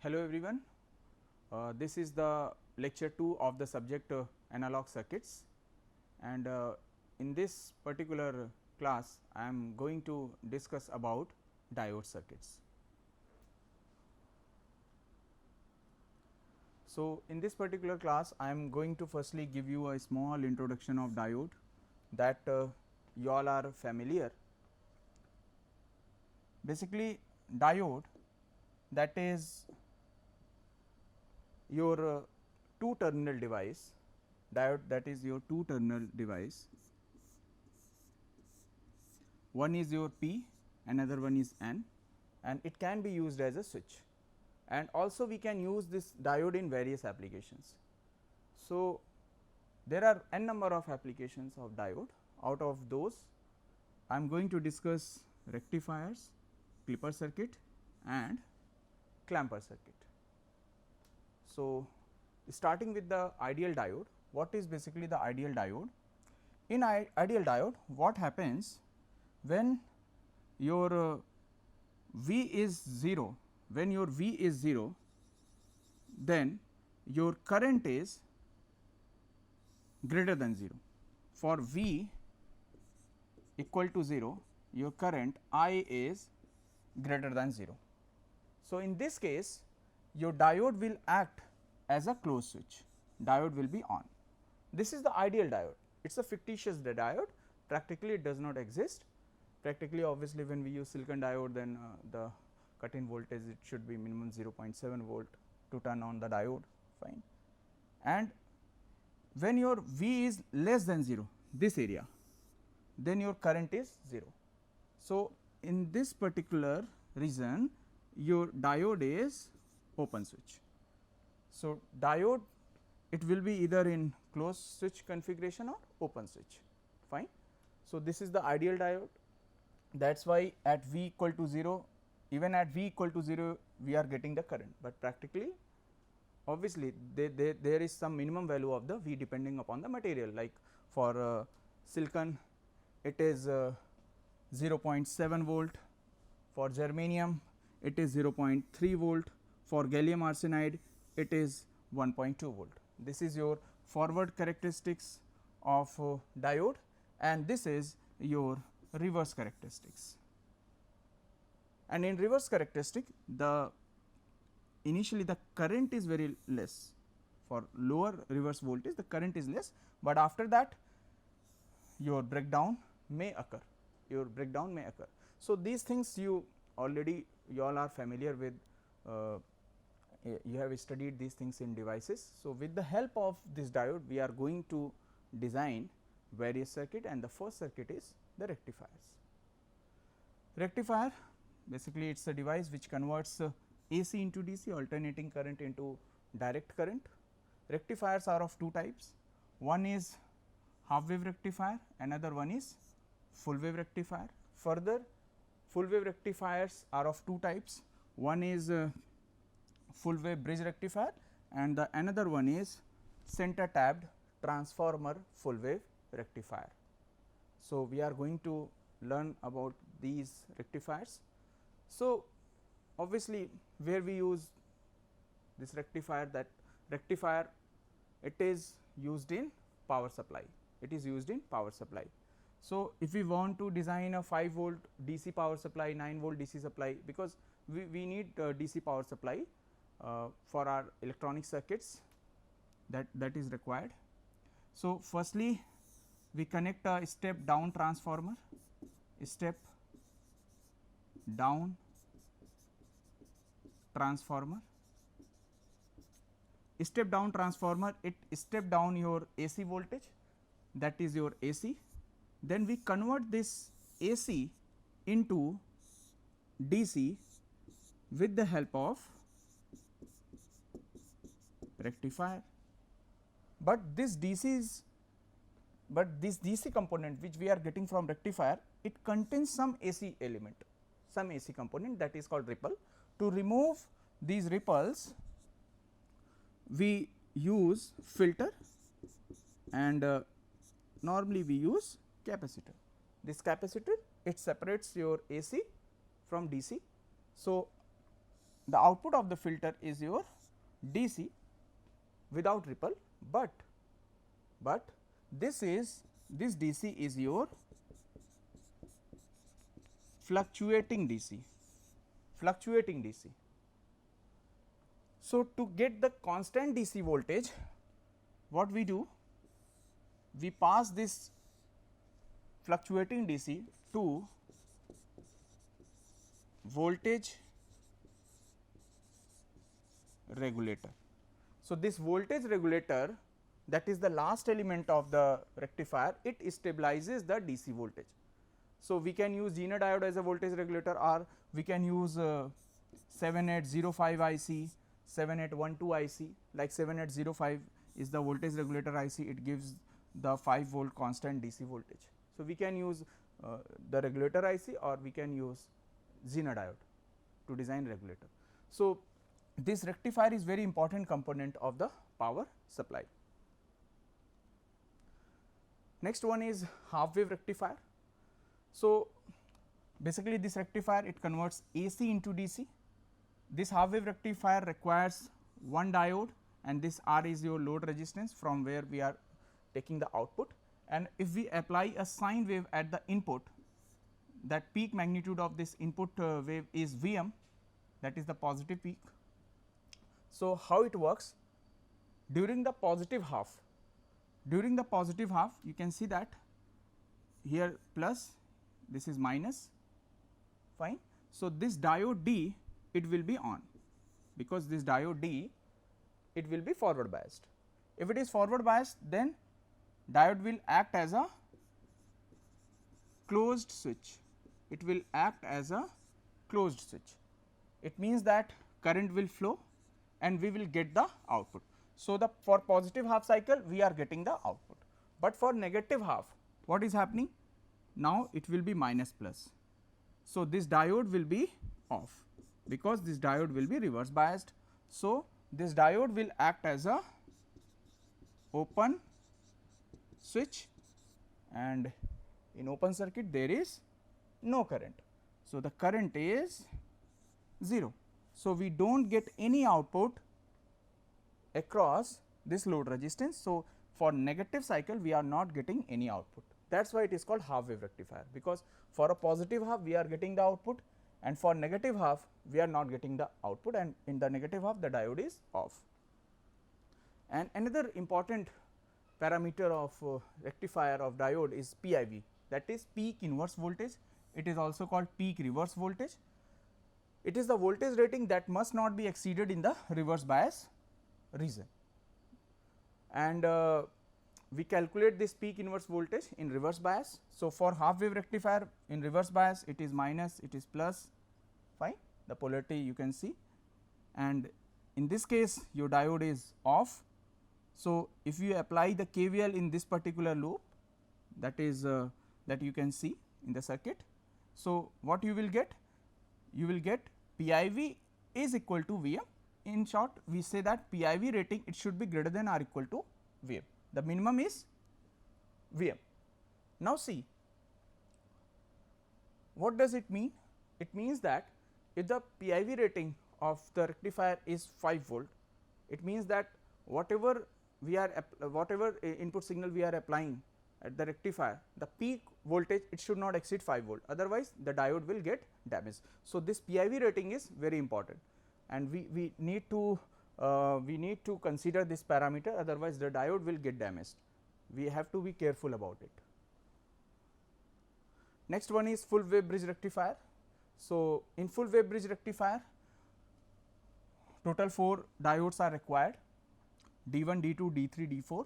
Hello everyone, this is the lecture 2 of the subject analog circuits, and in this particular class I am going to discuss about diode circuits. So, in this particular class I am going to firstly give you a small introduction of diode that you all are familiar. Basically diode, that is your two terminal device, diode that is your two terminal device, one is your P, another one is N, and it can be used as a switch, and also we can use this diode in various applications. So, there are n number of applications of diode. Out of those I am going to discuss rectifiers, clipper circuit and clamper circuit. So, starting with the ideal diode, what is basically the ideal diode? In ideal diode, what happens when your V is 0, when your V is 0, then your current is greater than 0. For V equal to 0, your current I is greater than 0. So, in this case your diode will act as a closed switch, diode will be on. This is the ideal diode, it is a fictitious diode, practically it does not exist. Practically, obviously when we use silicon diode, then the cut in voltage it should be minimum 0.7 volt to turn on the diode, fine. And when your V is less than 0, this area, then your current is 0. So, in this particular region your diode is open switch. So, diode it will be either in closed switch configuration or open switch, fine. So, this is the ideal diode, that is why at V equal to 0, even at V equal to 0 we are getting the current, but practically obviously there is some minimum value of the V depending upon the material, like for silicon it is 0.7 volt, for germanium it is 0.3 volt, for gallium arsenide it is 1.2 volt. This is your forward characteristics of diode, and this is your reverse characteristics. And in reverse characteristic, the initially the current is very less, for lower reverse voltage the current is less, but after that your breakdown may occur, So, these things you already you all are familiar with, you have studied these things in devices. So, with the help of this diode we are going to design various circuit, and the first circuit is the rectifiers. Rectifier basically it is a device which converts AC into DC, alternating current into direct current. Rectifiers are of two types, one is half wave rectifier, another one is full wave rectifier. Further, full wave rectifiers are of two types, one is full wave bridge rectifier and the another one is center tapped transformer full wave rectifier. So, we are going to learn about these rectifiers. So, obviously where we use this rectifier, that rectifier it is used in power supply, So, if we want to design a 5 volt DC power supply, 9 volt DC supply, because we need DC power supply for our electronic circuits, that is required. So, firstly we connect a step down transformer, step down transformer. Step down transformer, it step down your AC voltage, that is your AC, then we convert this AC into DC with the help of rectifier. But this DC component which we are getting from rectifier, it contains some AC element, some AC component, that is called ripple. To remove these ripples we use filter, and normally we use capacitor. This capacitor it separates your AC from DC. So, the output of the filter is your DC without ripple, but this DC is your fluctuating DC. So, to get the constant DC voltage, what we do, we pass this fluctuating DC to voltage regulator. So, this voltage regulator, that is the last element of the rectifier, it stabilizes the DC voltage. So, we can use Zener diode as a voltage regulator, or we can use 7805 IC, 7812 IC, like 7805 is the voltage regulator IC, it gives the 5 volt constant DC voltage. So, we can use the regulator IC, or we can use Zener diode to design regulator. So, this rectifier is very important component of the power supply. Next one is half wave rectifier. So, basically this rectifier, it converts AC into DC. This half wave rectifier requires one diode, and this R is your load resistance from where we are taking the output, and if we apply a sine wave at the input, that peak magnitude of this input wave is Vm, that is the positive peak. So, how it works? During the positive half, you can see that here plus, this is minus, fine. So, this diode D, it will be on, because this diode D, it will be forward biased. If it is forward biased, then diode will act as a closed switch. It will act as a closed switch. It means that current will flow and we will get the output. So, the for positive half cycle we are getting the output, but for negative half what is happening? Now, it will be minus plus. So, this diode will be off, because this diode will be reverse biased. So, this diode will act as a open switch, and in open circuit there is no current. So, the current is 0. So, we do not get any output across this load resistance. So, for negative cycle we are not getting any output. That is why it is called half wave rectifier, because for a positive half we are getting the output, and for negative half we are not getting the output, and in the negative half the diode is off. And another important parameter of rectifier of diode is PIV, that is peak inverse voltage. It is also called peak reverse voltage. It is the voltage rating that must not be exceeded in the reverse bias region, and we calculate this peak inverse voltage in reverse bias. So, for half wave rectifier in reverse bias, it is minus, it is plus, fine, the polarity you can see, and in this case your diode is off. So, if you apply the KVL in this particular loop, that is that you can see in the circuit. So, what you will get? You will get PIV is equal to Vm. In short, we say that PIV rating, it should be greater than or equal to Vm. The minimum is Vm. Now, see, what does it mean? It means that if the PIV rating of the rectifier is 5 volt, it means that whatever we are whatever input signal we are applying at the rectifier, the peak voltage, it should not exceed 5 volt, otherwise the diode will get damaged. So, this PIV rating is very important, and we need to consider this parameter, otherwise the diode will get damaged. We have to be careful about it. Next one is full wave bridge rectifier. So, in full wave bridge rectifier, total 4 diodes are required, D1, D2, D3, D4,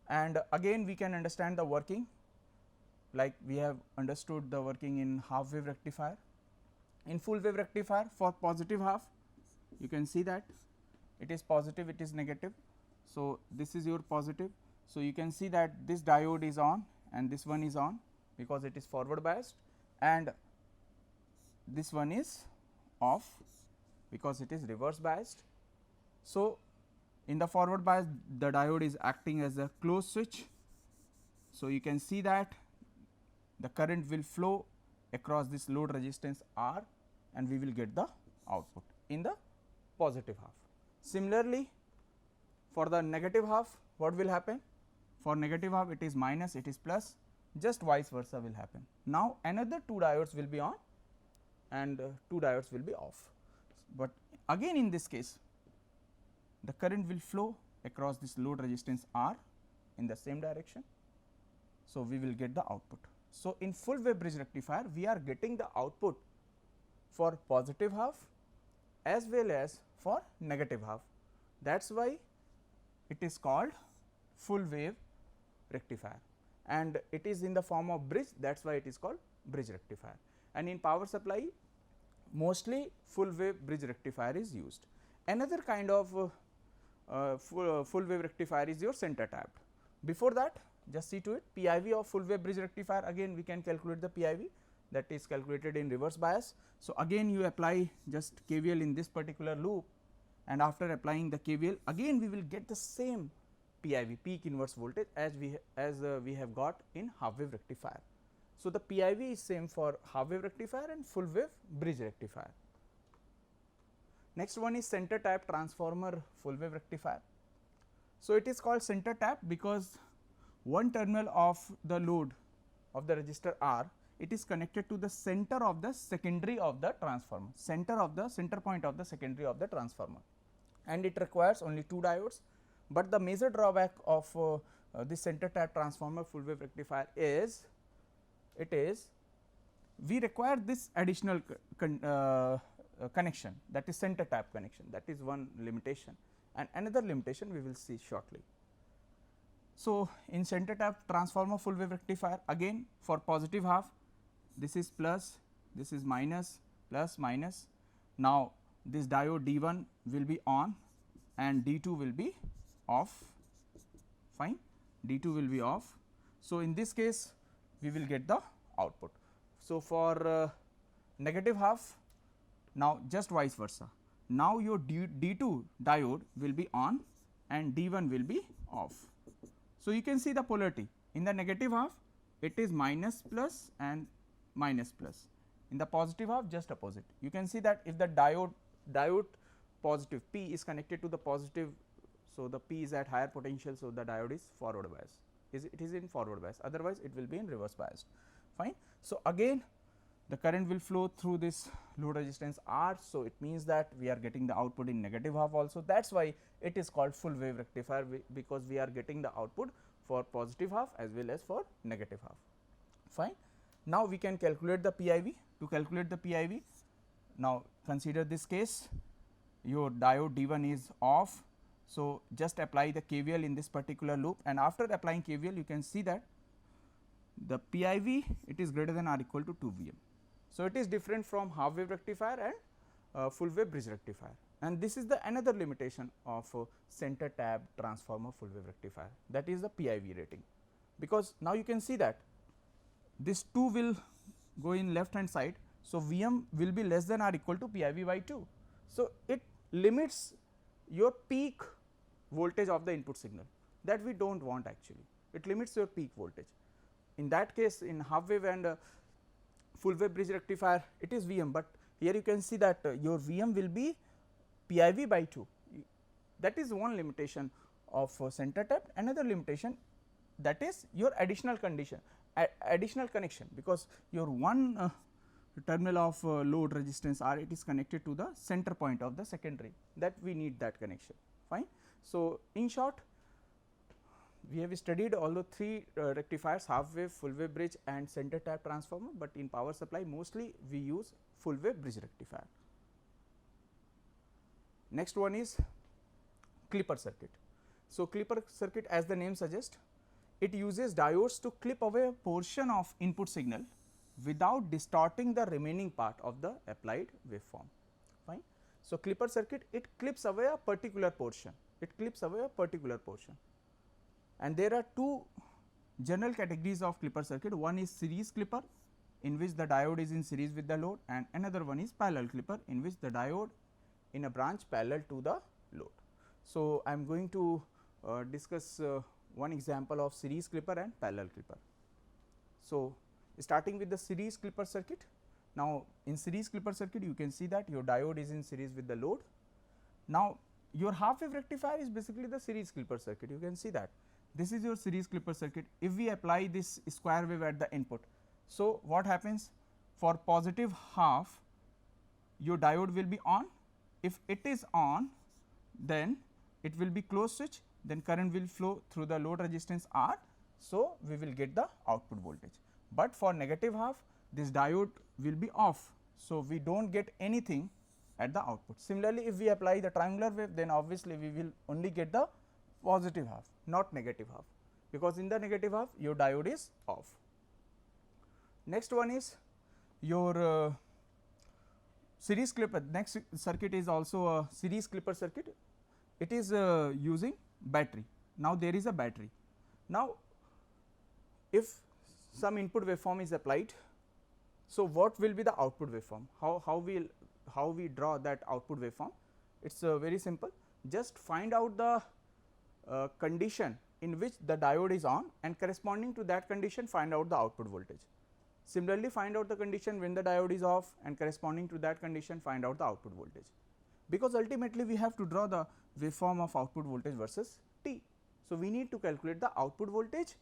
and again we can understand the working like we have understood the working in half wave rectifier. In full wave rectifier, for positive half, you can see that it is positive, it is negative. So, this is your positive. So, you can see that this diode is on and this one is on, because it is forward biased, and this one is off because it is reverse biased. So, in the forward bias, the diode is acting as a closed switch. So, you can see that the current will flow across this load resistance R, and we will get the output. in the positive half. Similarly, for the negative half, what will happen? For negative half it is minus, it is plus, just vice versa will happen. Now, another 2 diodes will be on and 2 diodes will be off, but again in this case the current will flow across this load resistance R in the same direction. So, we will get the output. So, in full wave bridge rectifier we are getting the output for positive half as well as for negative half. That is why it is called full wave rectifier, and it is in the form of bridge, that is why it is called bridge rectifier. And in power supply mostly full wave bridge rectifier is used. Another kind of full wave rectifier is your center tapped. Before that, just see to it, PIV of full wave bridge rectifier, again we can calculate the PIV, that is calculated in reverse bias. So, again you apply just KVL in this particular loop, and after applying the KVL again we will get the same PIV, peak inverse voltage, as we have got in half wave rectifier. So, the PIV is same for half wave rectifier and full wave bridge rectifier. Next one is center tap transformer full wave rectifier. So, it is called center tap because one terminal of the load of the resistor R, it is connected to the center of the secondary of the transformer, center point of the secondary of the transformer, and it requires only 2 diodes. But the major drawback of this center tap transformer full wave rectifier is we require this additional connection, that is center tap connection, that is one limitation, and another limitation we will see shortly. So, in center tap transformer full wave rectifier, again for positive half this is plus, this is minus, plus minus. Now, this diode D1 will be on and D2 will be off, fine, D2 will be off. So, in this case we will get the output. So, for negative half, now just vice versa, now your D2 diode will be on and D1 will be off. So, you can see the polarity in the negative half it is minus plus and minus plus, in the positive half just opposite. You can see that if the diode positive P is connected to the positive, so the P is at higher potential, so the diode is forward bias, it is in forward bias, otherwise it will be in reverse bias, fine. So, again the current will flow through this load resistance R. So, it means that we are getting the output in negative half also, that is why it is called full wave rectifier, because we are getting the output for positive half as well as for negative half, fine. Now, we can calculate the PIV. To calculate the PIV, now consider this case, your diode D1 is off. So, just apply the KVL in this particular loop, and after applying KVL you can see that the PIV it is greater than or equal to 2 Vm. So, it is different from half wave rectifier and full wave bridge rectifier, and this is the another limitation of center tap transformer full wave rectifier, that is the PIV rating, because now you can see that this 2 will go in left hand side. So, Vm will be less than or equal to PIV by 2. So, it limits your peak voltage of the input signal, that we do not want actually, it limits your peak voltage. In that case, in half wave and full wave bridge rectifier it is Vm, but here you can see that your Vm will be PIV by 2, that is one limitation of center tap. Another limitation, that is your additional condition, additional connection, because your one terminal of load resistance R, it is connected to the center point of the secondary, that we need that connection, fine. So, in short, we have studied all the 3 rectifiers, half wave, full wave bridge and center tap transformer, but in power supply mostly we use full wave bridge rectifier. Next one is clipper circuit. So, clipper circuit, as the name suggests, it uses diodes to clip away a portion of input signal without distorting the remaining part of the applied waveform, fine. So, clipper circuit, it clips away a particular portion, and there are 2 general categories of clipper circuit. One is series clipper, in which the diode is in series with the load, and another one is parallel clipper, in which the diode in a branch parallel to the load. So, I am going to discuss one example of series clipper and parallel clipper. So, starting with the series clipper circuit, Now, in series clipper circuit you can see that your diode is in series with the load. Now, your half wave rectifier is basically the series clipper circuit, you can see that this is your series clipper circuit. If we apply this square wave at the input, so what happens? For positive half your diode will be on. If it is on, then it will be closed switch, then current will flow through the load resistance R. So, we will get the output voltage, but for negative half this diode will be off. So, we do not get anything at the output. Similarly, if we apply the triangular wave, then obviously we will only get the positive half, not negative half, because in the negative half your diode is off. Next one is your series clipper. Next circuit is also a series clipper circuit. It is using battery. Now, there is a battery. Now, if some input waveform is applied, so what will be the output waveform? How we draw that output waveform? It is very simple. Just find out the condition in which the diode is on, and corresponding to that condition find out the output voltage. Similarly, find out the condition when the diode is off, and corresponding to that condition find out the output voltage, because ultimately we have to draw the waveform of output voltage versus T. So, we need to calculate the output voltage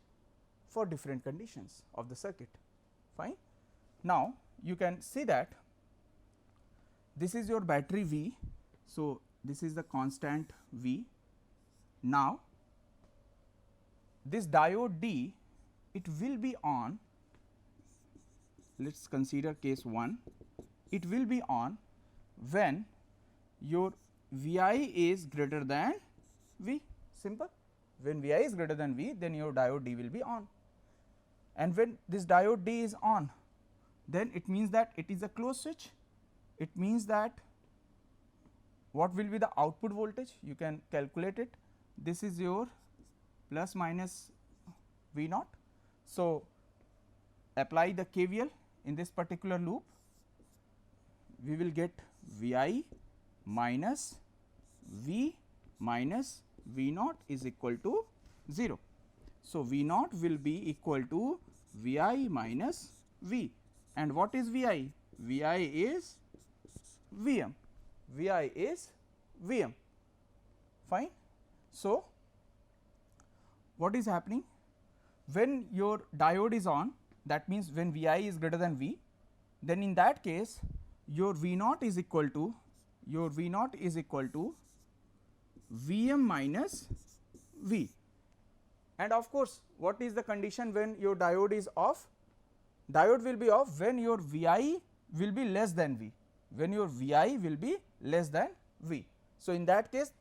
for different conditions of the circuit. Fine. Now, you can see that this is your battery V. So, this is the constant V. Now, this diode D, it will be on. Let us consider case 1. It will be on when your Vi is greater than V, simple. When Vi is greater than V, then your diode D will be on, and when this diode D is on, then it means that it is a closed switch. It means that what will be the output voltage? You can calculate it. This is your plus minus V naught. So, apply the KVL in this particular loop, we will get Vi minus V minus V naught is equal to 0. So, V naught will be equal to Vi minus V, and what is Vi? Vi is Vm, Vi is Vm, fine. So, what is happening? When your diode is on, that means when Vi is greater than V, then in that case your V naught is equal to Vm minus V. And of course, what is the condition when your diode is off? Diode will be off when your Vi will be less than V, when your Vi will be less than V. So, in that case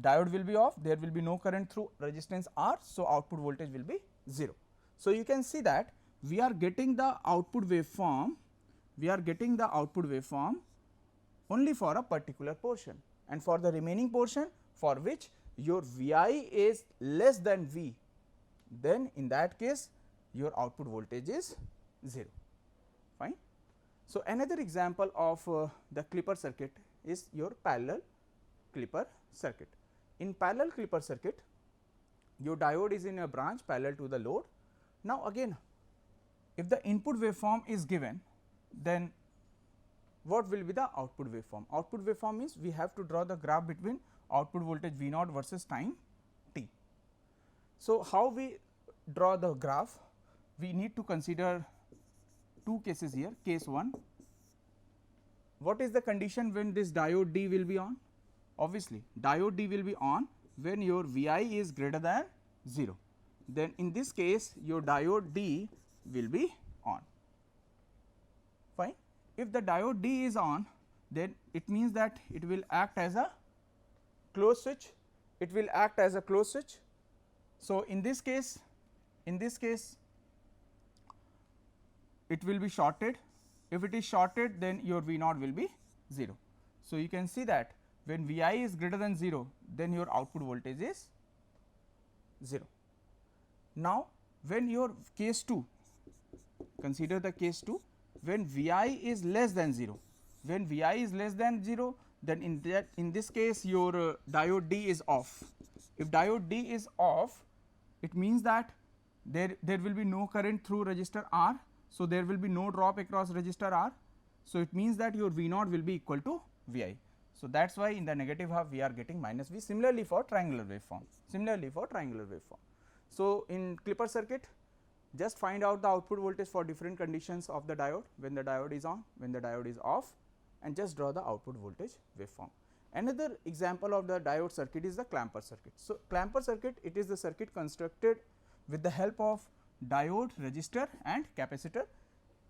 diode will be off, there will be no current through resistance R. So, output voltage will be 0. So, you can see that we are getting the output waveform, only for a particular portion, and for the remaining portion for which your Vi is less than V, then in that case your output voltage is 0, fine. So, another example of the clipper circuit is your parallel clipper circuit. In parallel clipper circuit, your diode is in a branch parallel to the load. Now, again, if the input waveform is given, then what will be the output waveform? Output waveform means we have to draw the graph between output voltage V naught versus time t. So, how we draw the graph? We need to consider two cases here. Case 1, what is the condition when this diode D will be on? Obviously, diode D will be on when your Vi is greater than 0. Then in this case your diode D will be on, fine. If the diode D is on, then it means that it will act as a closed switch. So, in this case it will be shorted. If it is shorted, then your V naught will be 0. So, you can see that when Vi is greater than 0, then your output voltage is 0. Now, when your case 2, consider the case 2, when Vi is less than 0, then in this case your diode D is off. If diode D is off, it means that there will be no current through resistor R. So, there will be no drop across resistor R. So, it means that your V naught will be equal to V I. So, that is why in the negative half we are getting minus V. Similarly, for triangular waveform. So, in Clipper circuit, just find out the output voltage for different conditions of the diode, when the diode is on, when the diode is off, and just draw the output voltage waveform. Another example of the diode circuit is the clamper circuit. So, clamper circuit, it is the circuit constructed with the help of diode, resistor and capacitor.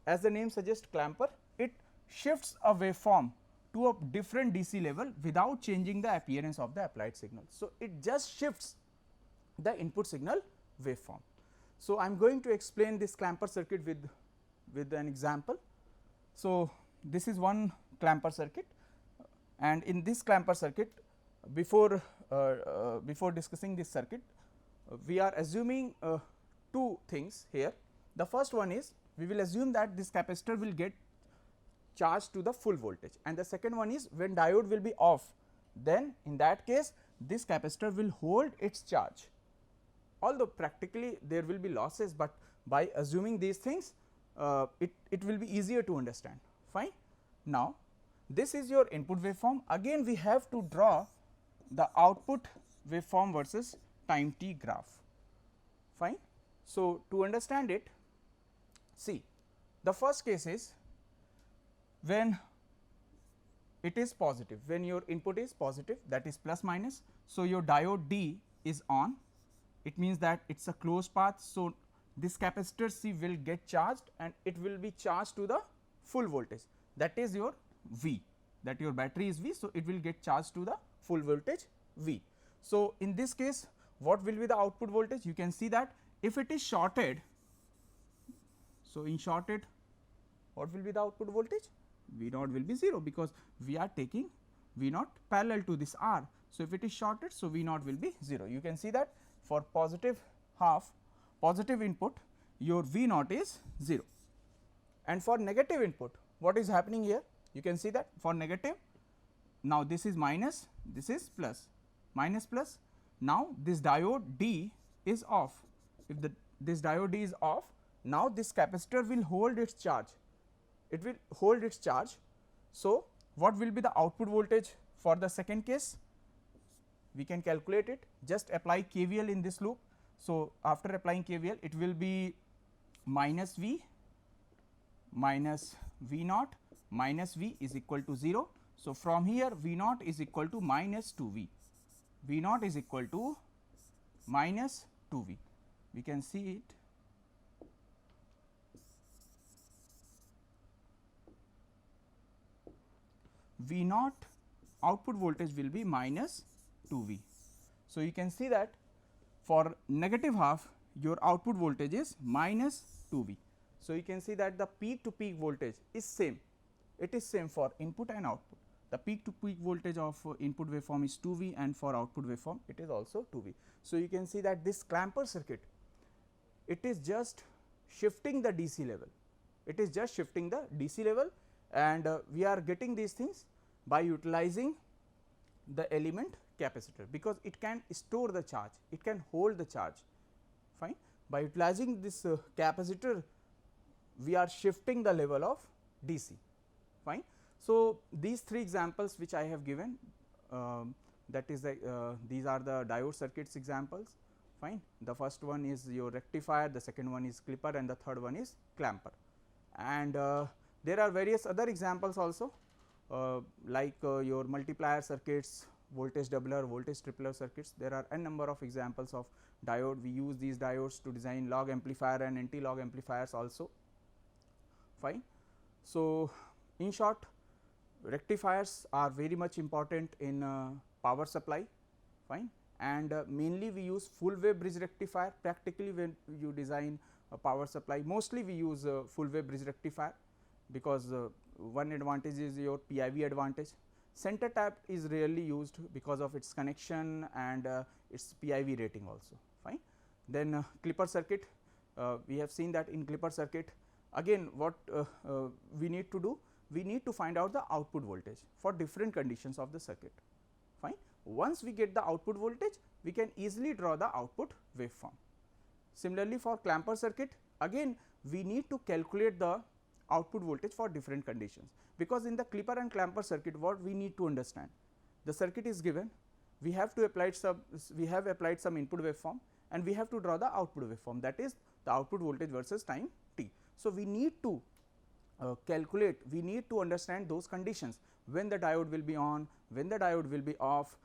As the name suggests, clamper, it shifts a waveform to a different DC level without changing the appearance of the applied signal. So, it just shifts the input signal waveform. So, I am going to explain this clamper circuit with an example. So, this is one clamper circuit, and in this clamper circuit, before discussing this circuit, we are assuming two things here. The first one is, we will assume that this capacitor will get charged to the full voltage, and the second one is, when diode will be off, then in that case this capacitor will hold its charge. Although practically there will be losses, but by assuming these things, it will be easier to understand. Fine. Now, this is your input waveform. Again we have to draw the output waveform versus time t graph. Fine. So, to understand it, see, the first case is when it is positive, when your input is positive, that is plus minus. So, your diode D is on, it means that it is a closed path. So, this capacitor C will get charged and it will be charged to the full voltage, that is your V, that your battery is V. So, it will get charged to the full voltage V. So, in this case, what will be the output voltage? You can see that if it is shorted, so in shorted, what will be the output voltage? V naught will be 0, because we are taking V naught parallel to this R. So, if it is shorted, so V naught will be 0. You can see that for positive half, positive input, your V naught is 0, and for negative input, what is happening here? You can see that for negative, now this is minus, this is plus, minus plus. Now, this diode D is off. If this diode D is off, now this capacitor will hold its charge, it will hold its charge. So, what will be the output voltage for the second case? We can calculate it, just apply KVL in this loop. So, after applying KVL, it will be minus V minus V naught minus V is equal to 0. So, from here V naught is equal to minus 2V, V naught is equal to minus 2V, we can see it. V naught output voltage will be minus 2V. So, you can see that for negative half, your output voltage is minus 2V. So, you can see that the peak to peak voltage is same, it is same for input and output. The peak to peak voltage of input waveform is 2V, and for output waveform it is also 2V. So, you can see that this clamper circuit, it is just shifting the DC level, it is just shifting the DC level, and we are getting these things by utilizing the element capacitor, because it can store the charge, it can hold the charge. Fine. By utilizing this capacitor, we are shifting the level of DC. Fine. So, these three examples which I have given, that is the these are the diode circuits examples. Fine. The first one is your rectifier, the second one is clipper, and the third one is clamper. And there are various other examples also, like your multiplier circuits, voltage doubler, voltage tripler circuits. There are n number of examples of diode. We use these diodes to design log amplifier and anti-log amplifiers also. Fine. So, in short, rectifiers are very much important in power supply. Fine. And mainly we use full wave bridge rectifier. Practically when you design a power supply, mostly we use full wave bridge rectifier, because one advantage is your PIV advantage. Center tap is rarely used because of its connection and its PIV rating also. Fine. Then clipper circuit, we have seen that in clipper circuit, again what we need to do, we need to find out the output voltage for different conditions of the circuit. Fine. Once we get the output voltage, we can easily draw the output waveform. Similarly, for clamper circuit, again we need to calculate the output voltage for different conditions, because in the clipper and clamper circuit what we need to understand, the circuit is given, we have to apply some input waveform and we have to draw the output waveform, that is the output voltage versus time t. So, we need to calculate, we need to understand those conditions, when the diode will be on, when the diode will be off,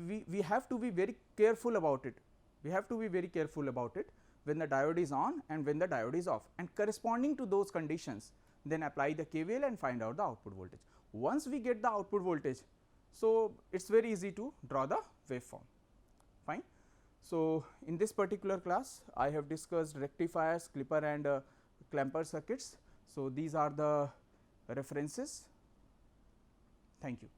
we have to be very careful about it, we have to be very careful about it when the diode is on and when the diode is off, and corresponding to those conditions then apply the KVL and find out the output voltage. Once we get the output voltage, so it is very easy to draw the waveform, fine. So, in this particular class I have discussed rectifiers, clipper and clamper circuits. So, these are the references. Thank you.